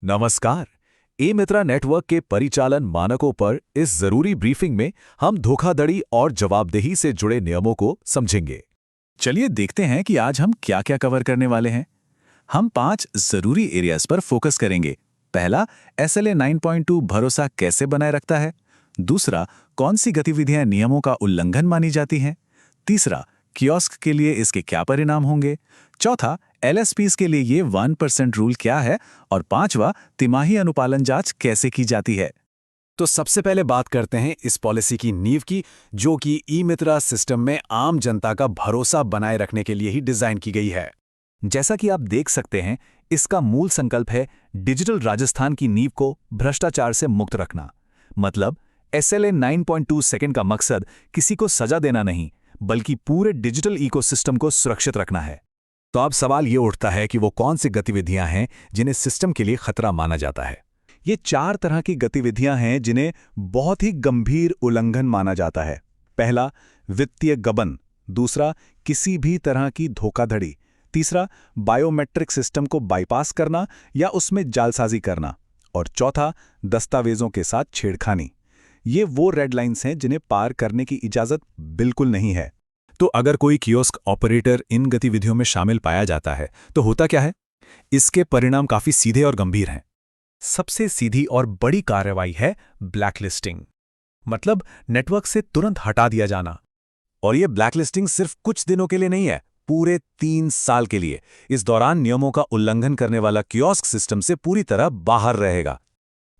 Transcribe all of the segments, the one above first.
नमस्कार। ई-मित्रा नेटवर्क के परिचालन मानकों पर इस जरूरी ब्रीफिंग में हम धोखाधड़ी और जवाबदेही से जुड़े नियमों को समझेंगे। चलिए देखते हैं कि आज हम क्या क्या कवर करने वाले हैं। हम 5 जरूरी एरियाज पर फोकस करेंगे। पहला, SLA 9.2 भरोसा कैसे बनाए रखता है। दूसरा, कौन सी गतिविधियां नियमों का उल्लंघन मानी जाती हैं। तीसरा, कियोस्क के लिए इसके क्या परिणाम होंगे। चौथा, LSPs के लिए ये 1% रूल क्या है। और पांचवा, तिमाही अनुपालन जांच कैसे की जाती है। तो सबसे पहले बात करते हैं इस पॉलिसी की नींव की, जो कि ई-मित्रा सिस्टम में आम जनता का भरोसा बनाए रखने के लिए ही डिजाइन की गई है। जैसा कि आप देख सकते हैं, इसका मूल संकल्प है डिजिटल राजस्थान की नींव को भ्रष्टाचार से मुक्त रखना। मतलब SLA 9.2 सेकंड का मकसद किसी को सजा देना नहीं, बल्कि पूरे डिजिटल इकोसिस्टम को सुरक्षित रखना है। तो अब सवाल ये उठता है कि वो कौन सी गतिविधियां हैं जिन्हें सिस्टम के लिए खतरा माना जाता है। ये 4 तरह की गतिविधियां हैं जिन्हें बहुत ही गंभीर उल्लंघन माना जाता है। पहला, वित्तीय गबन। दूसरा, किसी भी तरह की धोखाधड़ी। तीसरा, बायोमेट्रिक सिस्टम को बाईपास करना या उसमें जालसाजी करना। और चौथा, दस्तावेजों के साथ छेड़खानी। ये वो रेड लाइंस हैं जिन्हें पार करने की इजाजत बिल्कुल नहीं है। तो अगर कोई कियोस्क ऑपरेटर इन गतिविधियों में शामिल पाया जाता है तो होता क्या है? इसके परिणाम काफी सीधे और गंभीर हैं। सबसे सीधी और बड़ी कार्रवाई है ब्लैकलिस्टिंग, मतलब नेटवर्क से तुरंत हटा दिया जाना। और ये ब्लैकलिस्टिंग सिर्फ कुछ दिनों के लिए नहीं है, पूरे 3 साल के लिए। इस दौरान नियमों का उल्लंघन करने वाला कियोस्क सिस्टम से पूरी तरह बाहर रहेगा।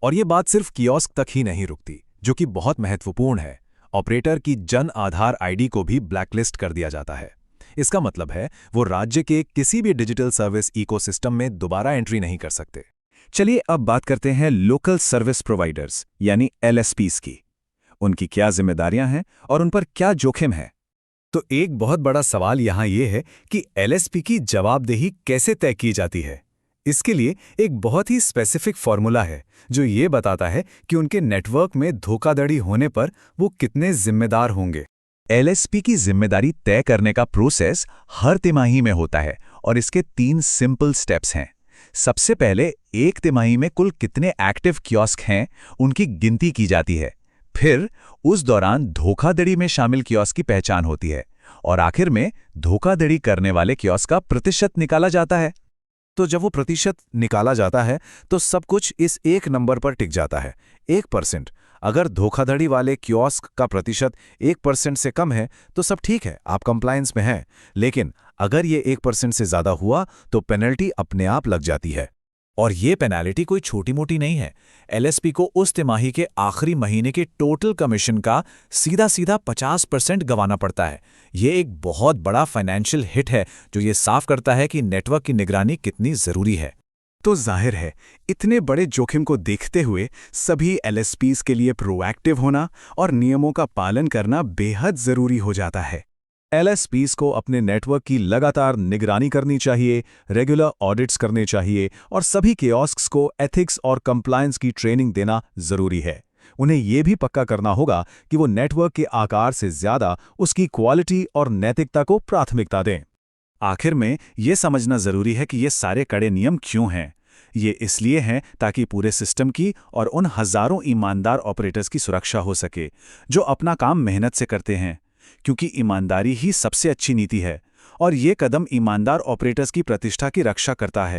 और ये बात सिर्फ कियोस्क तक ही नहीं रुकती, जो कि बहुत महत्वपूर्ण है। ऑपरेटर की जन आधार आईडी को भी ब्लैकलिस्ट कर दिया जाता है। इसका मतलब है वो राज्य के किसी भी डिजिटल सर्विस इकोसिस्टम में दोबारा एंट्री नहीं कर सकते। चलिए अब बात करते हैं लोकल सर्विस प्रोवाइडर्स यानी LSPs की। उनकी क्या जिम्मेदारियां हैं और उन पर क्या जोखिम है। तो एक बहुत बड़ा सवाल यहां यह है कि LSP की जवाबदेही कैसे तय की जाती है। इसके लिए एक बहुत ही स्पेसिफिक फॉर्मूला है जो ये बताता है कि उनके नेटवर्क में धोखाधड़ी होने पर वो कितने जिम्मेदार होंगे। LSP की जिम्मेदारी तय करने का प्रोसेस हर तिमाही में होता है और इसके 3 सिंपल स्टेप्स हैं। सबसे पहले एक तिमाही में कुल कितने एक्टिव कियोस्क हैं उनकी गिनती की जाती है। फिर उस दौरान धोखाधड़ी में शामिल कियोस्क की पहचान होती है और आखिर में धोखाधड़ी करने वाले कियोस्क का प्रतिशत निकाला जाता है। तो जब वो प्रतिशत निकाला जाता है तो सब कुछ इस एक नंबर पर टिक जाता है, 1%। अगर धोखाधड़ी वाले कियोस्क का प्रतिशत 1% से कम है तो सब ठीक है, आप कंप्लायंस में हैं। लेकिन अगर ये 1% से ज्यादा हुआ तो पेनल्टी अपने आप लग जाती है। और ये पेनल्टी कोई छोटी मोटी नहीं है। LSP को उस तिमाही के आखिरी महीने के टोटल कमीशन का सीधा सीधा 50% गंवाना पड़ता है। ये एक बहुत बड़ा फाइनेंशियल हिट है जो ये साफ करता है कि नेटवर्क की निगरानी कितनी जरूरी है। तो जाहिर है, इतने बड़े जोखिम को देखते हुए सभी LSPs के लिए प्रोएक्टिव होना और नियमों का पालन करना बेहद जरूरी हो जाता है। LSPs को अपने नेटवर्क की लगातार निगरानी करनी चाहिए, रेगुलर ऑडिट्स करने चाहिए और सभी कियोस्क्स को एथिक्स और कंप्लायंस की ट्रेनिंग देना जरूरी है। उन्हें यह भी पक्का करना होगा कि वो नेटवर्क के आकार से ज्यादा उसकी क्वालिटी और नैतिकता को प्राथमिकता दें। आखिर में यह समझना जरूरी है कि ये सारे कड़े नियम क्यों हैं। ये इसलिए हैं ताकि पूरे सिस्टम की और उन हजारों ईमानदार ऑपरेटर्स की सुरक्षा हो सके जो अपना काम मेहनत से करते हैं, क्योंकि ईमानदारी ही सबसे अच्छी नीति है और ये कदम ईमानदार ऑपरेटर्स की प्रतिष्ठा की रक्षा करता है।